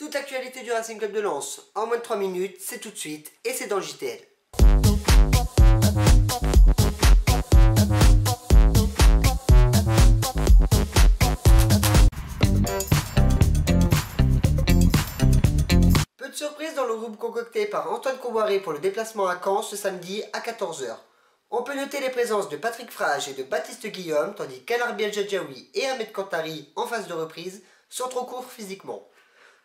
Toute l'actualité du Racing Club de Lens en moins de 3 minutes, c'est tout de suite et c'est dans le JTL. Peu de surprises dans le groupe concocté par Antoine Comboiré pour le déplacement à Caen ce samedi à 14 h. On peut noter les présences de Patrick Frage et de Baptiste Guillaume, tandis qu'Al-Arbi El-Jadjaoui et Ahmed Kantari, en phase de reprise, sont trop courts physiquement.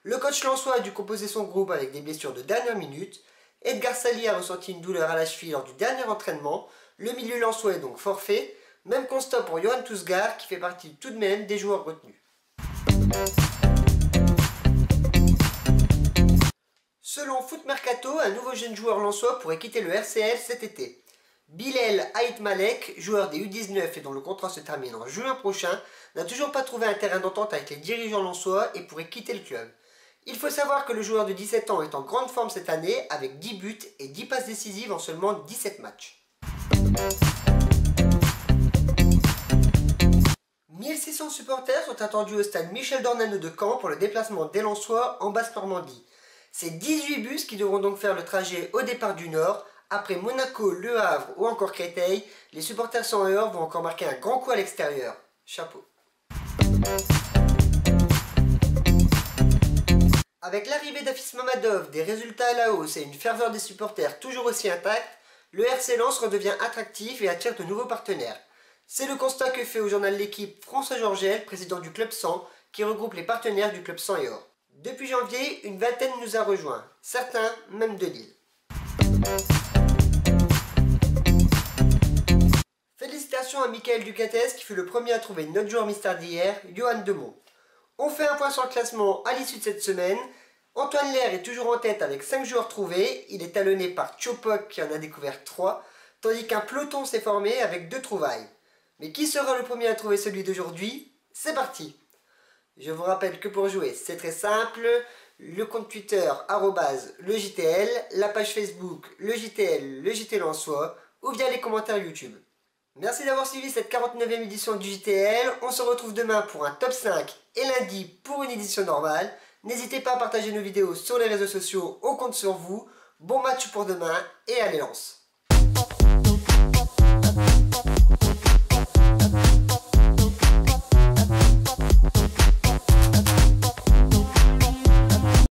Le coach lensois a dû composer son groupe avec des blessures de dernière minute. Edgar Sali a ressenti une douleur à la cheville lors du dernier entraînement. Le milieu lensois est donc forfait. Même constat pour Johan Tousgar qui fait partie tout de même des joueurs retenus. Selon Foot Mercato, un nouveau jeune joueur lensois pourrait quitter le RCL cet été. Bilal Haït Malek, joueur des U19 et dont le contrat se termine en juin prochain, n'a toujours pas trouvé un terrain d'entente avec les dirigeants lensois et pourrait quitter le club. Il faut savoir que le joueur de 17 ans est en grande forme cette année avec 10 buts et 10 passes décisives en seulement 17 matchs. 1600 supporters sont attendus au stade Michel Dornano de Caen pour le déplacement des Lensois en Basse-Normandie. C'est 18 bus qui devront donc faire le trajet au départ du Nord. Après Monaco, Le Havre ou encore Créteil, les supporters sans heurts vont encore marquer un grand coup à l'extérieur. Chapeau. Avec l'arrivée d'Afis Mamadov, des résultats à la hausse et une ferveur des supporters toujours aussi intacte, le RC Lens redevient attractif et attire de nouveaux partenaires. C'est le constat que fait au journal L'Équipe François Georgel, président du Club 100, qui regroupe les partenaires du Club 100 et Or. Depuis janvier, une vingtaine nous a rejoints, certains même de Lille. Félicitations à Michael Ducates qui fut le premier à trouver notre joueur mystère d'hier, Johan Demont. On fait un point sur le classement à l'issue de cette semaine. Antoine Lair est toujours en tête avec 5 joueurs trouvés. Il est talonné par Chopok qui en a découvert 3, tandis qu'un peloton s'est formé avec 2 trouvailles. Mais qui sera le premier à trouver celui d'aujourd'hui? C'est parti! Je vous rappelle que pour jouer, c'est très simple. Le compte Twitter @legitl, la page Facebook le JT Lensois ou via les commentaires YouTube. Merci d'avoir suivi cette 49e édition du JTL. On se retrouve demain pour un top 5 et lundi pour une édition normale. N'hésitez pas à partager nos vidéos sur les réseaux sociaux, on compte sur vous. Bon match pour demain et allez Lens!